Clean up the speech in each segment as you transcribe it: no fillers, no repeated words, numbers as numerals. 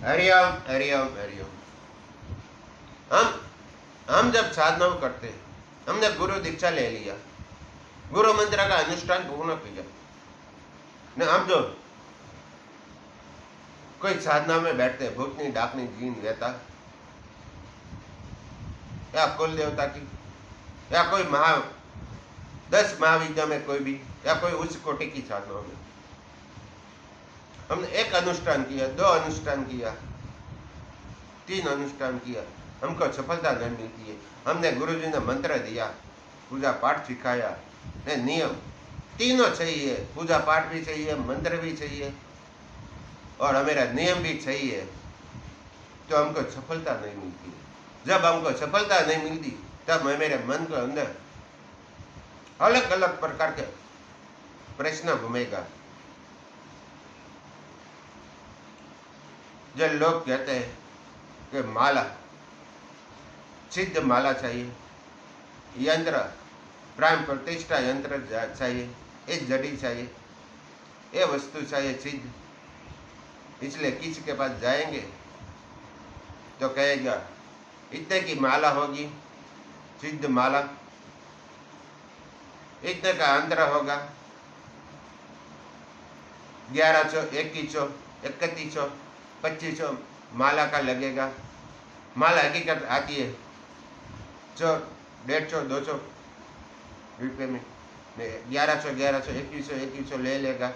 हरिओम हरिओम हरिओम। हम जब साधनाओं करते हैं, हमने गुरु दीक्षा ले लिया, गुरु मंत्र का अनुष्ठान पूर्ण किया न, हम जो कोई साधना में बैठते, भूतनी डाकनी जीन वेता या कुल देवता की या कोई 10 महाविद्या में कोई भी या कोई उच्च कोटि की साधनाओं में हमने एक अनुष्ठान किया, 2 अनुष्ठान किया, 3 अनुष्ठान किया, हमको सफलता नहीं मिलती है। हमने गुरुजी ने मंत्र दिया, पूजा पाठ सिखाया, नियम तीनों चाहिए, पूजा पाठ भी चाहिए, मंत्र भी चाहिए और हमारा नियम भी चाहिए, तो हमको सफलता नहीं मिलती। जब हमको सफलता नहीं मिलती तब मेरे मन के अंदर अलग अलग प्रकार के प्रश्न घूमेगा। जब लोग कहते हैं कि माला, सिद्ध माला चाहिए, यंत्र, प्राण प्रतिष्ठा यंत्र चाहिए, एक जड़ी चाहिए, ये वस्तु चाहिए सिद्ध, इसलिए किसी के पास जाएंगे तो कहेगा इतने की माला होगी, सिद्ध माला, इतने का अंतर होगा, 1100, 2100, 3100, 2500 माला का लगेगा। माला हकीकत आती है 100, 150, 200 रुपये में, 1100, 2100 ले लेगा।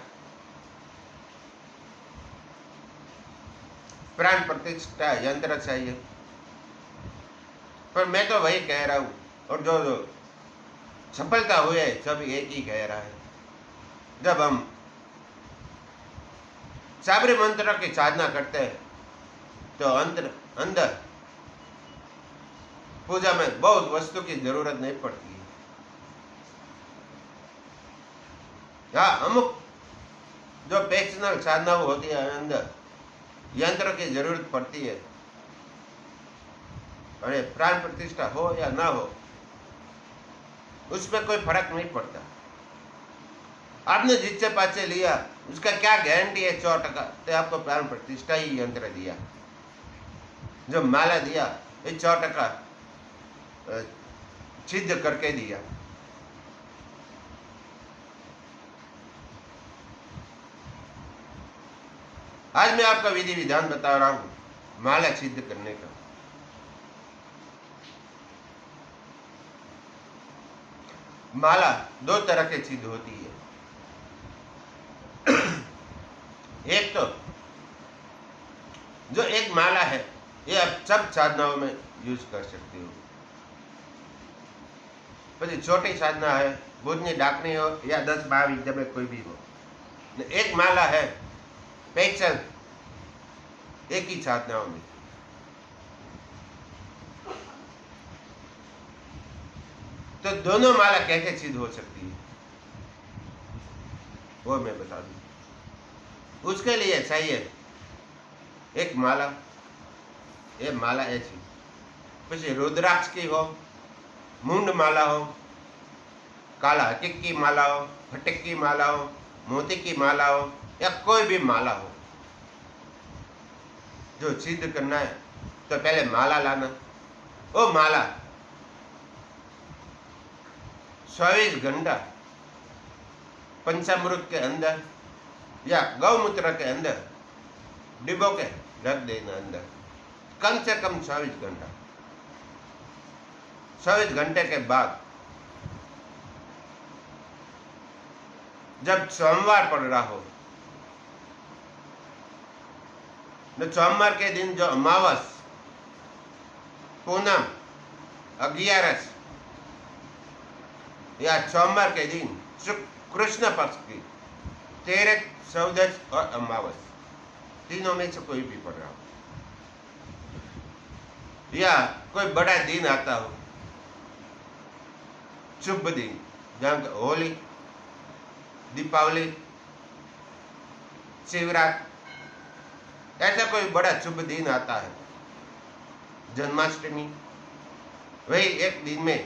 प्राण प्रतिष्ठा यंत्र चाहिए, पर मैं तो वही कह रहा हूँ, और जो सफलता हुई है सब एक ही कह रहा है। जब हम साबरी मंत्र की साधना करते हैं तो अंदर पूजा में बहुत वस्तु की जरूरत नहीं पड़ती है। अमुक जो पेशनल साधना होती है, अंदर यंत्र की जरूरत पड़ती है। अरे प्राण प्रतिष्ठा हो या ना हो, उसमें कोई फर्क नहीं पड़ता। आपने जिससे पाचे लिया उसका क्या गारंटी है 100%? तो आपको प्राण प्रतिष्ठा ही यंत्र दिया, जो माला दिया ये 100% सिद्ध करके दिया। आज मैं आपका विधि विधान बता रहा हूं माला सिद्ध करने का। माला 2 तरह के सिद्ध होती है। एक तो जो एक माला है ये आप सब साधनाओं में यूज कर सकते हो। પછી छोटी साधना है, भूतनी डाकनी हो या 10 महाविद्या में कोई भी हो, एक माला है स्पेशल एक ही साधनाओं में। तो दोनों माला कैसे सिद्ध हो सकती है वो मैं बता दूं। उसके लिए चाहिए एक माला, ये माला ऐसी, પછી रुद्राक्ष की हो, मुंड माला हो, काला हकीक की माला हो, फटिक की माला हो, मोती की माला हो या कोई भी माला हो, जो सिद्ध करना है तो पहले माला लाना। वो माला 24 घंटा पंचामृत के अंदर या गौमूत्र के अंदर डिबो के रख देना अंदर, कम से कम 24 घंटा। 24 घंटे के बाद जब सोमवार पड़ रहा हो, तो सोमवार के दिन जो अमावस, पूनम, 11 या सोमवार के दिन कृष्ण पक्ष की 13, 14 और अमावस, तीनों में से कोई भी पड़ रहा हो, या कोई बड़ा दिन आता हो, शुभ दिन, जहाँ होली, दीपावली, शिवरात्रि, ऐसा कोई बड़ा शुभ दिन आता है, जन्माष्टमी, वही एक दिन में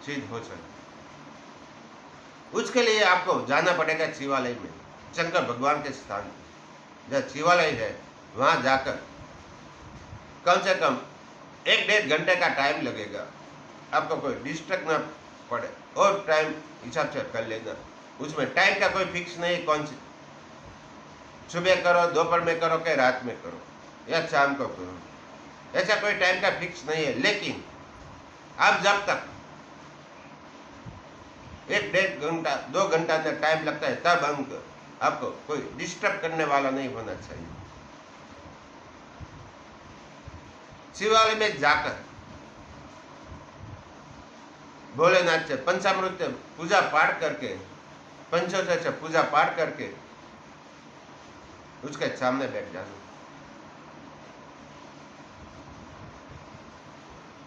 सिद्ध हो सकता। उसके लिए आपको जाना पड़ेगा शिवालय में, शंकर भगवान के स्थान। जहाँ शिवालय है वहाँ जाकर कम से कम 1-1.5 घंटे का टाइम लगेगा। आपको कोई डिस्टर्ब ना पड़े और टाइम हिसाब से कर लेना। उसमें टाइम का कोई फिक्स नहीं, कौन सी सुबह करो, दोपहर में करो कि रात में करो या शाम को करो, ऐसा कोई टाइम का फिक्स नहीं है। लेकिन आप जब तक 1-1.5 घंटा 2 घंटा का टाइम लगता है तब आपको कोई डिस्टर्ब करने वाला नहीं होना चाहिए। शिवालय में जाकर भोलेनाथ से पंचामृत पूजा पाठ करके, पंचोदश से पूजा पाठ करके उसके सामने बैठ जाना।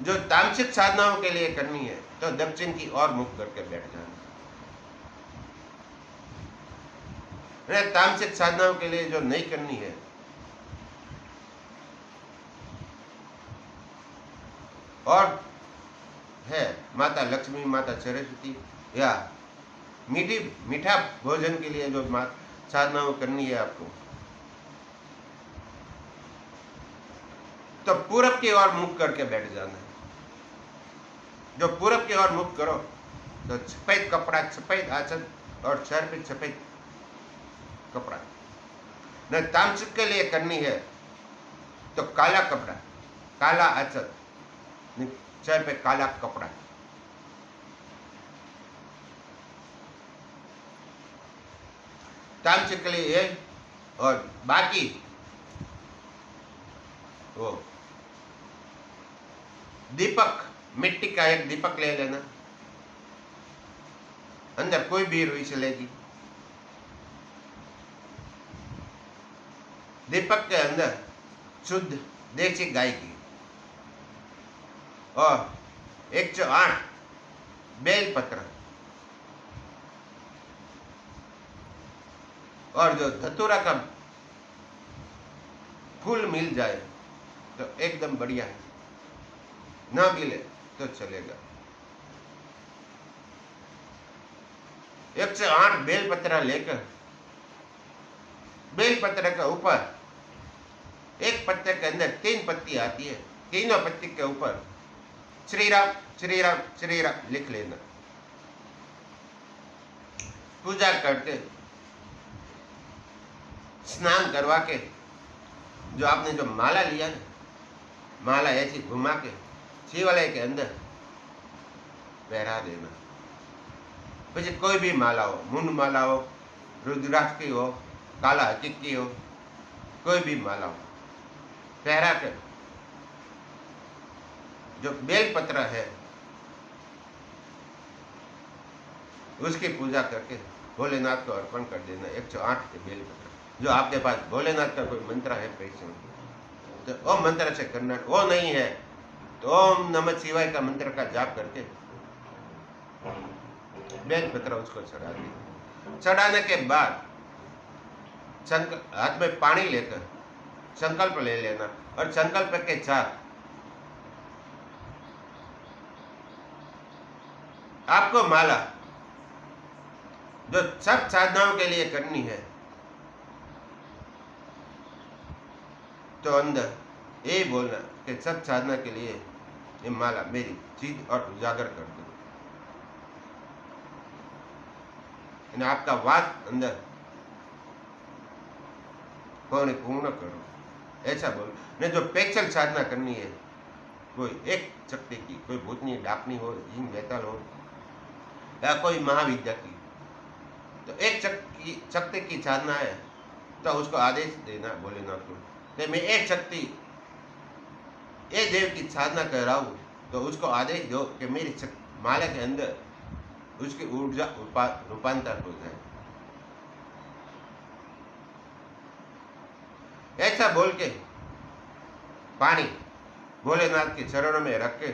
जो तामसिक साधनाओं के लिए करनी है तो दक्षिण की ओर मुख करके बैठ जाना। तामसिक साधनाओं के लिए जो नहीं करनी है और है माता लक्ष्मी, माता सरस्वती या मीठा भोजन के लिए जो साधनाओं करनी है आपको, तो पूरब की ओर मुख करके बैठ जाना है। जो पूरब की ओर मुख करो तो सफेद कपड़ा, सफेद आसन और सर पे सफेद कपड़ा। न तामसिक के लिए करनी है तो काला कपड़ा, काला आसन, सर पे काला कपड़ा। तामसिक के लिए ये, और बाकी वो दीपक, मिट्टी का एक दीपक ले लेना, अंदर कोई भी रुई चलेगी। दीपक के अंदर शुद्ध देसी गाय की और 108 बेल पत्र और जो धतूरा का फूल मिल जाए तो एकदम बढ़िया है, ना मिले तो चलेगा। 108 बेल पत्र लेकर बेल पत्र के ऊपर एक पत्ते के अंदर 3 पत्ती आती है, तीनों पत्ती के ऊपर श्री राम श्री राम श्री राम लिख लेना। पूजा करके स्नान करवा के जो आपने जो माला लिया ना, माला ऐसी घुमा के शिवालय के अंदर पहरा देना। પછી कोई भी माला हो, मुंड माला हो, रुद्राक्ष की हो, काला हकीक की हो, कोई भी माला हो, पहरा कर जो बेल पत्र है उसकी पूजा करके भोलेनाथ को अर्पण कर देना। 108 के बेल पत्र। जो आपके पास भोलेनाथ का कोई मंत्र है पैसे तो वो मंत्र से करना, वो नहीं है तो ओम नमः शिवाय का मंत्र का जाप करके बेल पत्र उसको चढ़ा देना। चढ़ाने के बाद हाथ में पानी लेकर संकल्प ले लेना और संकल्प के साथ आपको माला जो सब साधनाओं के लिए करनी है तो अंदर ये बोलना कि सब साधना के लिए ये माला मेरी जीत और उजागर कर दो। आपका वाद अंदर पूर्ण करो, ऐसा बोल। ने जो पेचल साधना करनी है कोई एक शक्ति की, कोई भूतनी डाकनी हो, जिन बेताल हो या कोई महाविद्या की, तो एक शक्ति की साधना है तो उसको आदेश देना भोलेनाथ को कि मैं एक शक्ति ये देव की साधना कर रहा हूँ, तो उसको आदेश दो कि मेरी माला के अंदर उसकी ऊर्जा रूपांतर हो जाए। ऐसा बोल के पानी भोलेनाथ के चरणों में रख के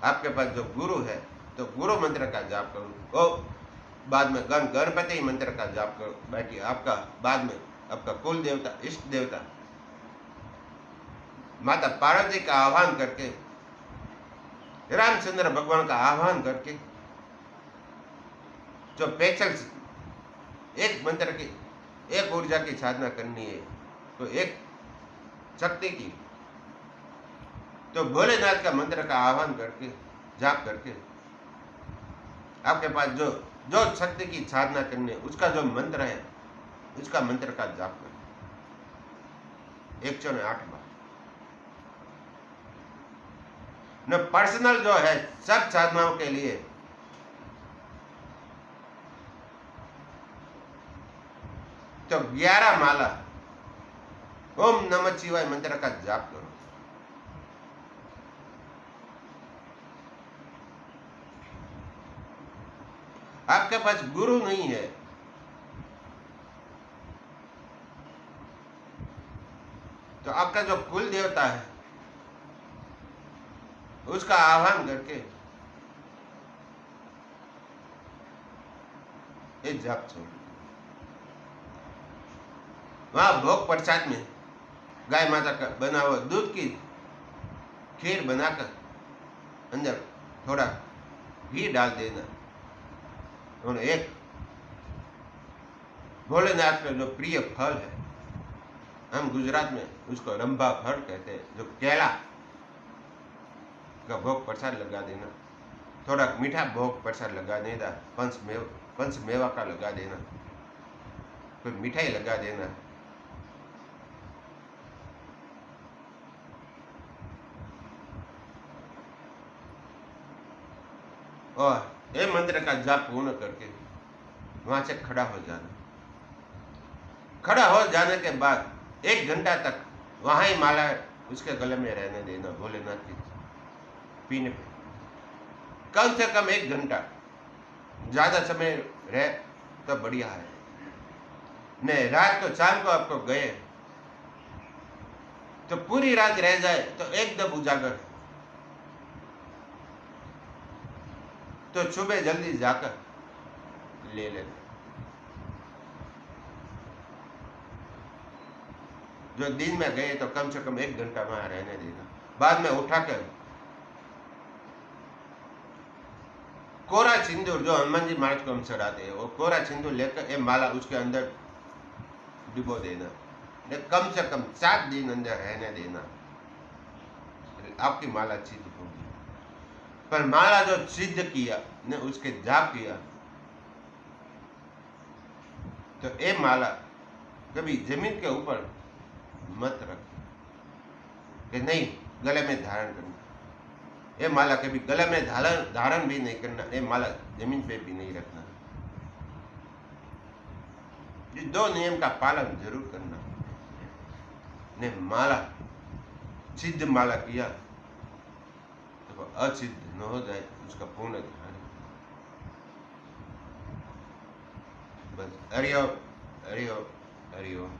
आपके पास जो गुरु है तो गुरु मंत्र का जाप करो, और बाद में गणपति मंत्र का जाप करो। बैठिए, आपका बाद में आपका कुल देवता, इष्ट देवता माता पार्वती का आह्वान करके, रामचंद्र भगवान का आह्वान करके जो पेचल एक मंत्र की, एक ऊर्जा की साधना करनी है, तो एक शक्ति की, तो भोलेनाथ का मंत्र का आह्वान करके, जाप करके, आपके पास जो जो शक्ति की साधना करनी है उसका जो मंत्र है, उसका मंत्र का जाप करें 108 बार। न पर्सनल जो है सब साधनाओं के लिए तो 11 माला ओम नमः शिवाय मंत्र का जाप करो। आपके पास गुरु नहीं है, तो आपका जो कुल देवता है उसका आह्वान करके ये जाप छोड़। वहां भोग प्रसाद में गाय माता का बना हुआ दूध की खीर बनाकर अंदर थोड़ा घी डाल देना, और एक भोलेनाथ का जो प्रिय फल है, हम गुजरात में उसको रंभा फल कहते हैं, जो केला का भोग प्रसाद लगा देना, थोड़ा मीठा भोग प्रसाद लगा देना, पंच मेवा का लगा देना, कोई मिठाई लगा देना। और ये मंत्र का जाप पूर्ण करके वहां से खड़ा हो जाना। खड़ा हो जाने के बाद 1 घंटा तक वहां ही माला उसके गले में रहने देना, भोलेनाथ की पीने पे। कम से कम 1 घंटा, ज्यादा समय रहे तो बढ़िया है। नहीं, रात को शाम को आपको गए तो पूरी रात रह जाए तो एकदम उजागर, तो सुबह जल्दी जाकर ले लेना। जो दिन में गए तो कम से कम 1 घंटा वहां रहने देना। बाद में उठाकर कोरा सिंदूर, जो हनुमान जी महाराज को हम चढ़ाते हैं, वो कोरा सिंदूर लेकर ये माला उसके अंदर डुबो देना। कम से कम 7 दिन अंदर रहने देना, आपकी माला सिद्ध होगी। पर माला जो सिद्ध किया ने उसके जाप किया, तो ये माला कभी जमीन के ऊपर मत रख कि नहीं गले में धारण करना। ये माला कभी गले में धारण भी नहीं करना, ये माला जमीन पे भी नहीं रखना। ये 2 नियम का पालन जरूर करना। ने माला सिद्ध माला किया तो असिद्ध न हो जाए, उसका पूर्ण ध्यान। बस हरिओम हरिओम हरिओम।